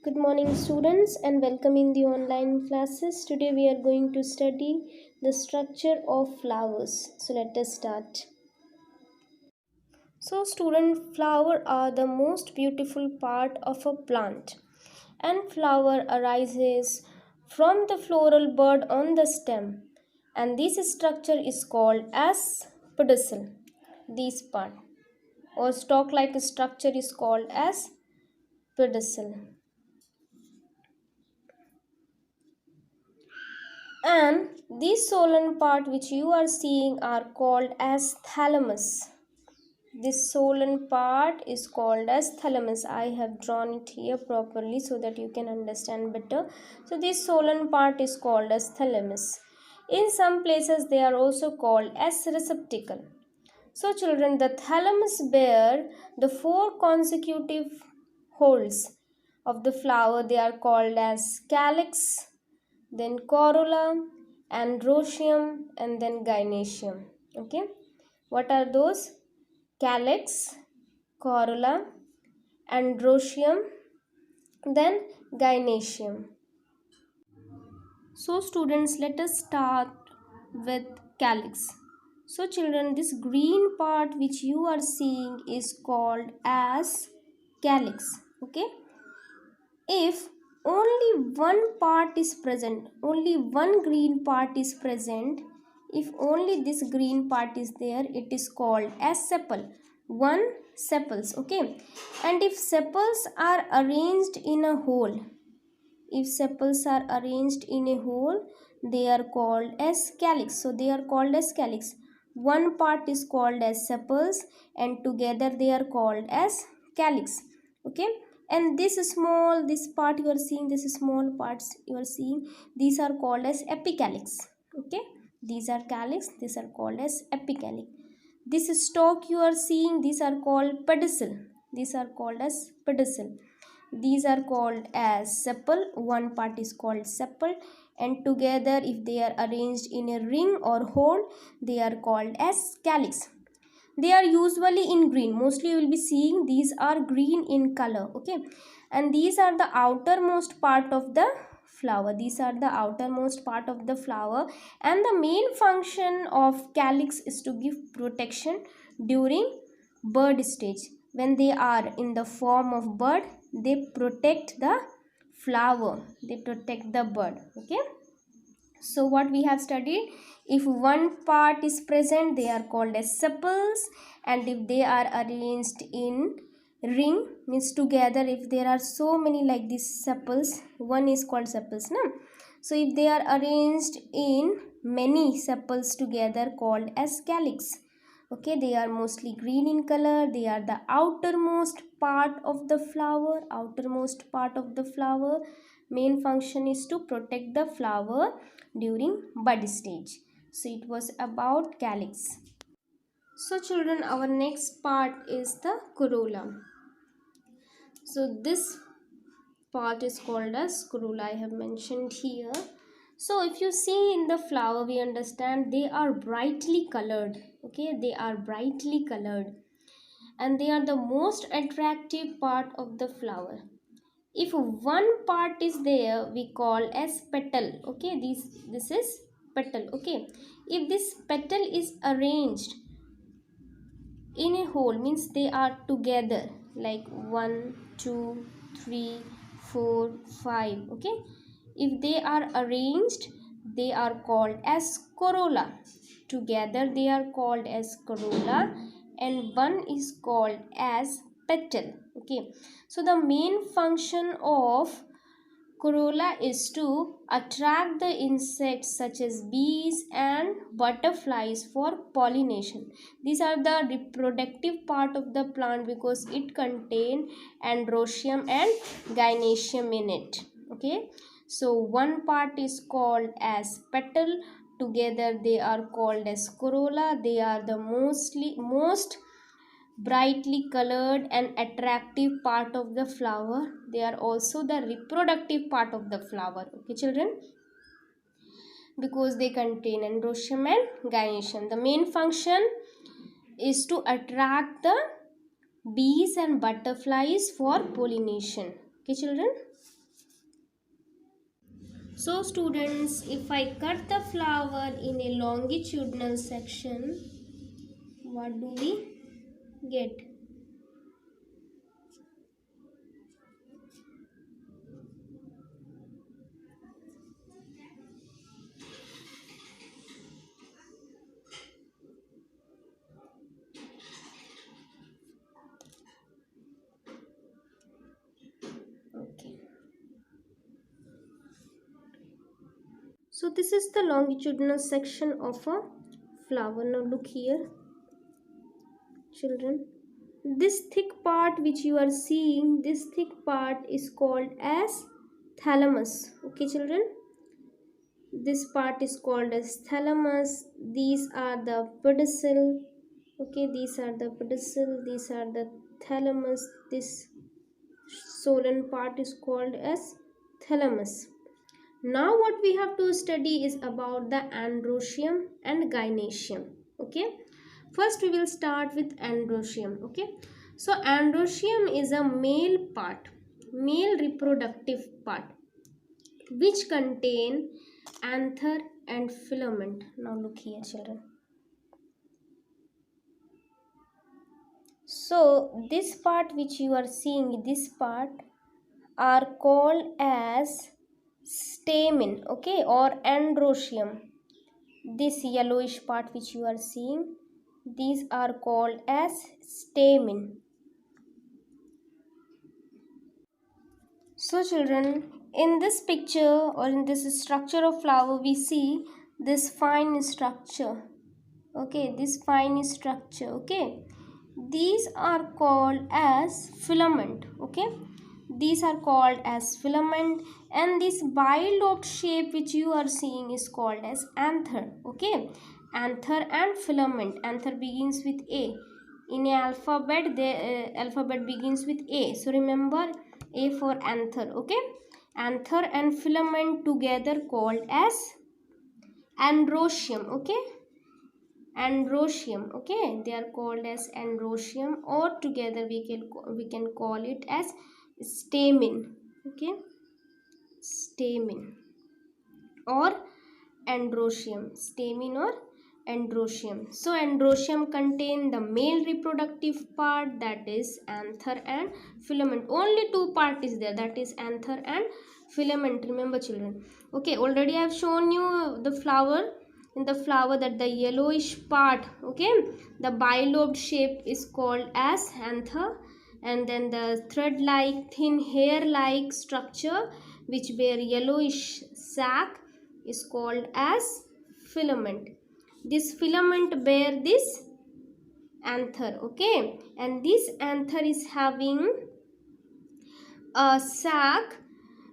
Good morning, students, and welcome in the online classes. Today we are going to study the structure of flowers. So let us start. So, student, flower are the most beautiful part of a plant, and flower arises from the floral bud on the stem, and this structure is called as pedicel. This part or stalk-like structure is called as pedicel. And this solan part which you are seeing are called as thalamus. This solan part is called as thalamus. I have drawn it here properly so that you can understand better. So this solan part is called as thalamus. In some places they are also called as receptacle. So children, the thalamus bear the four consecutive holes of the flower. They are called as calyx, then corolla, androecium, and then gynoecium. Okay, what are those? Calyx, corolla, androecium, then gynoecium. So students, let us start with calyx. So children, this green part which you are seeing is called as calyx. Okay, if only one part is present, only one green part is present, if only this green part is there, it is called as sepal. One sepals. Okay, and if sepals are arranged in a hole, if sepals are arranged in a hole, they are called as calyx. So they are called as calyx. One part is called as sepals and together they are called as calyx. Okay, and this part you are seeing, this small parts you are seeing, these are called as epicalyx. Okay, these are calyx, these are called as epicalyx. This stalk you are seeing, these are called pedicel. These are called as pedicel. These are called as sepal. One part is called sepal, and together if they are arranged in a ring or hole, they are called as calyx. They are usually in green. Mostly you will be seeing these are green in color. Okay, and these are the outermost part of the flower. These are the outermost part of the flower, and the main function of calyx is to give protection during bud stage. When they are in the form of bud, they protect the flower, they protect the bud. Okay, so what we have studied, if one part is present, they are called as sepals, and if they are arranged in ring, means together, if there are so many like these sepals, one is called sepals, no? So if they are arranged in many sepals together, called as calyx. Okay, they are mostly green in color. They are the outermost part of the flower. Outermost part of the flower, main function is to protect the flower during bud stage. So it was about calyx. So children, our next part is the corolla. So this part is called as corolla. I have mentioned here. So if you see in the flower, we understand they are brightly colored. Okay, they are brightly colored, and they are the most attractive part of the flower. If one part is there, we call as petal. Okay, this is petal. Okay, if this petal is arranged in a hole, means they are together like 1 2 3 4 5. Okay, if they are arranged, they are called as corolla. Together they are called as corolla, and one is called as petal. Okay, so the main function of corolla is to attract the insects such as bees and butterflies for pollination. These are the reproductive part of the plant because it contains androecium and gynoecium in it. Okay, so one part is called as petal. Together they are called as corolla. They are the most brightly colored and attractive part of the flower. They are also the reproductive part of the flower. Okay children, because they contain androecium and gynoecium. The main function is to attract the bees and butterflies for pollination. Okay children, So students, if I cut the flower in a longitudinal section, what do we get? Okay. So this is the longitudinal section of a flower. Now look here, children. This thick part which you are seeing, this thick part is called as thalamus. Okay, children. This part is called as thalamus. These are the pedicel. Okay, these are the pedicel. These are the thalamus. This swollen part is called as thalamus. Now what we have to study is about the androecium and gynoecium. Okay, first we will start with androecium. Okay, so androecium is a male part, male reproductive part, which contain anther and filament. Now look here, children. So this part which you are seeing, this part are called as stamen, okay, or androecium. This yellowish part which you are seeing, these are called as stamen. So children, in this picture or in this structure of flower, we see this fine structure. Okay, this fine structure. Okay, these are called as filament. Okay, these are called as filament, and this bilobed shape which you are seeing is called as anther. Okay, anther and filament. Anther begins with A. In a alphabet, the alphabet begins with A. So remember A for anther. Okay, anther and filament together called as androecium. Okay, androecium. Okay, they are called as androecium, or together we can call it as stamen. Okay, stamen or androecium, stamen or androecium. So androecium contain the male reproductive part, that is anther and filament. Only two part is there, that is anther and filament. Remember children. Okay, already I have shown you the flower. In the flower, that the yellowish part, okay, the bilobed shape is called as anther, and then the thread like thin hair like structure which bear yellowish sac is called as filament. This filament bear this anther. Okay, and this anther is having a sac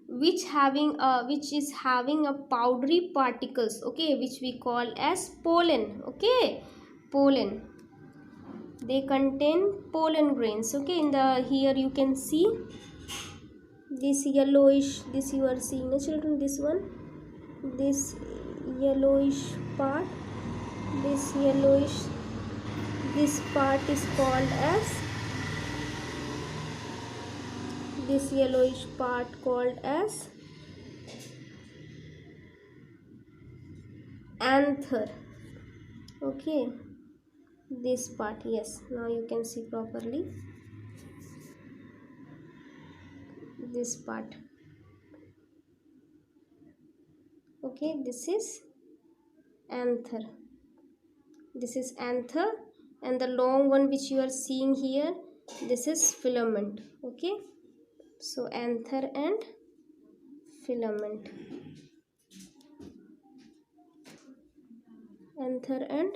which is having a powdery particles, okay, which we call as pollen. Okay, pollen, they contain pollen grains. Okay, in the here you can see this yellowish, this you are seeing, children, this one, this yellowish part, this yellowish, this part is called as, this yellowish part called as anther. Okay, this part, yes, now you can see properly this part. Okay, this is anther, this is anther, and the long one which you are seeing here, this is filament. Okay, so anther and filament, anther and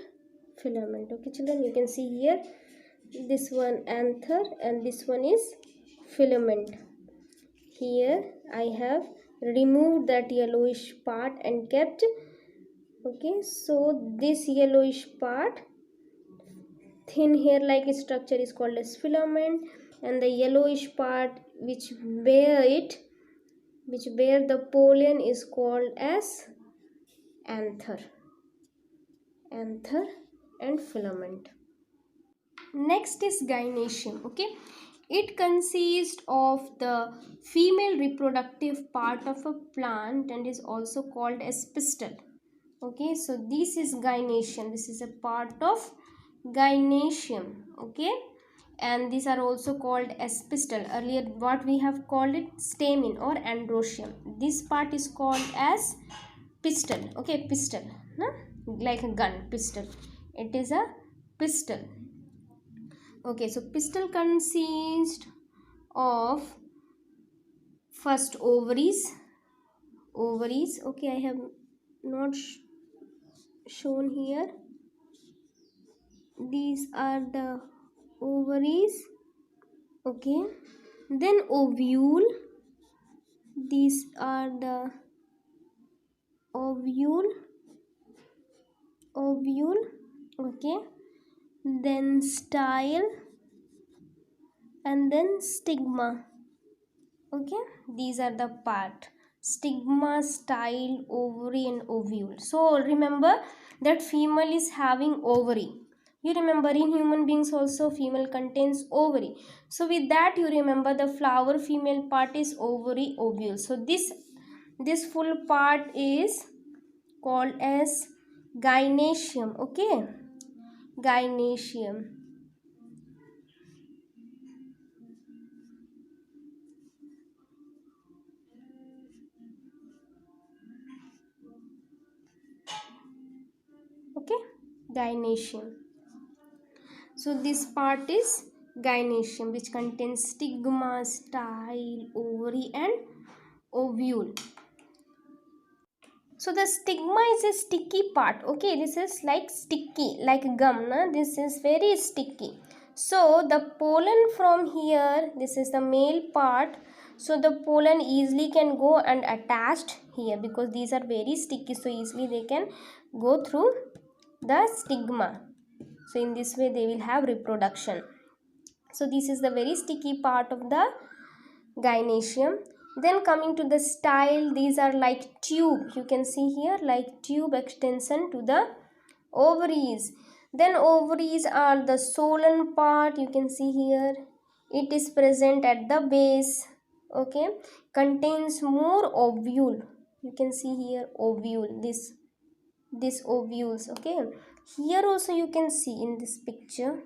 filament. Okay children, you can see here this one anther and this one is filament. Here I have removed that yellowish part and kept. Okay, so this yellowish part, thin hair like structure is called as filament, and the yellowish part which bear the pollen is called as anther, anther and filament. Next is gynoecium. Okay, It consists of the female reproductive part of a plant and is also called as pistil. Okay, so this is gynoecium. This is a part of gynoecium. Okay, and these are also called as pistil. Earlier what we have called it stamen or androecium. This part is called as pistil. Okay, pistil, no? Like a gun, pistil. It is a pistil. Okay, so pistil consists of first ovaries. Okay, I have not shown here. These are the ovaries. Okay, then ovule. These are the ovule. Okay, then style, and then stigma. Okay, these are the part: stigma, style, ovary, and ovule. So remember that female is having ovary. You remember in human beings also female contains ovary. So with that you remember the flower female part is ovary, ovule. So this full part is called as gynoecium. Okay, gynoecium. Okay, gynoecium. So this part is gynoecium, which contains stigma, style, ovary, and ovule. So the stigma is a sticky part. Okay, this is like sticky, like gum, na? This is very sticky. So the pollen from here, this is the male part. So the pollen easily can go and attached here because these are very sticky. So easily they can go through the stigma. So in this way they will have reproduction. So this is the very sticky part of the gynoecium. Then coming to the style, these are like tube. You can see here like tube extension to the ovaries. Then ovaries are the swollen part. You can see here. It is present at the base. Okay, contains more ovule. You can see here ovule. This ovules. Okay, here also you can see in this picture.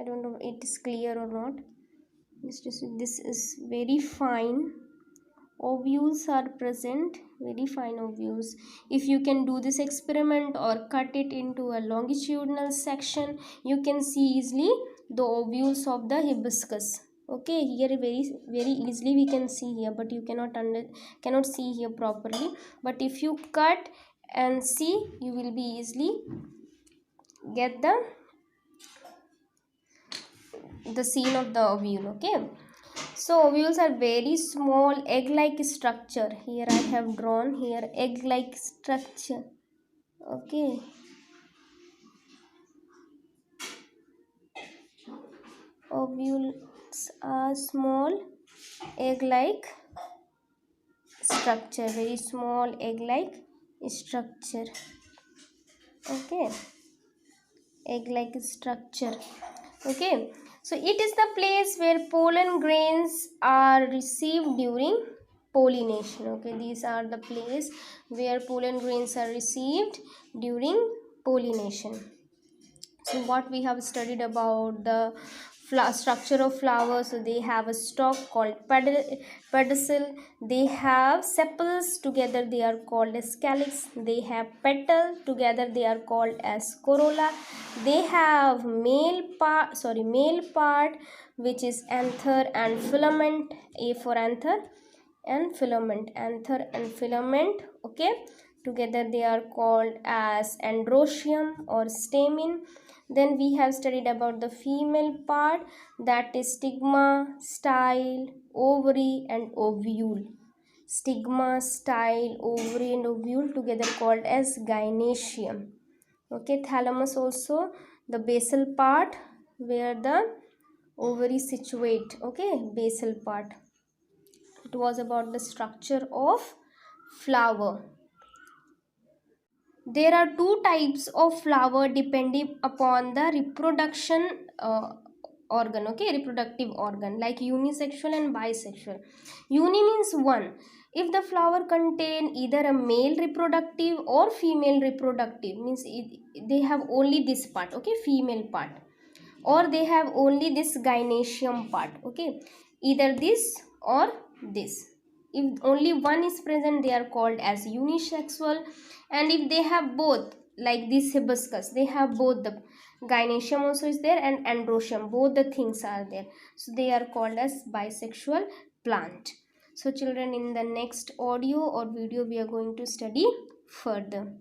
I don't know it is clear or not. This is very fine. Ovules are present, very fine ovules. If you can do this experiment or cut it into a longitudinal section, you can see easily the ovules of the hibiscus. Okay, here very easily we can see here, but you cannot see here properly. But if you cut and see, you will be easily get the scene of the ovule. Okay, so ovules are very small egg like structure. Here I have drawn here egg like structure. Okay, ovules are small egg like structure, very small egg like structure. Okay, egg like structure. Okay, so it is the place where pollen grains are received during pollination. Okay, these are the place where pollen grains are received during pollination. So what we have studied about the structure of flowers. So they have a stalk called pedicel. They have sepals, together they are called as calyx. They have petal, together they are called as corolla. They have male part which is anther and filament. A for anther and filament, anther and filament. Okay, together they are called as androecium or stamen. Then we have studied about the female part, that is stigma, style, ovary, and ovule. Stigma, style, ovary, and ovule together called as gynoecium. Okay, thalamus also the basal part where the ovary situate. Okay, basal part. It was about the structure of flower. There are two types of flower depending upon the reproduction organ, okay, reproductive organ, like unisexual and bisexual. Uni means one. If the flower contain either a male reproductive or female reproductive, means they have only this part, okay, female part, or they have only this gynoecium part, okay, either this or this. If only one is present, they are called as unisexual. And if they have both, like this hibiscus, they have both, the gynoecium also is there and androecium, both the things are there, so they are called as bisexual plant. So children, in the next audio or video we are going to study further.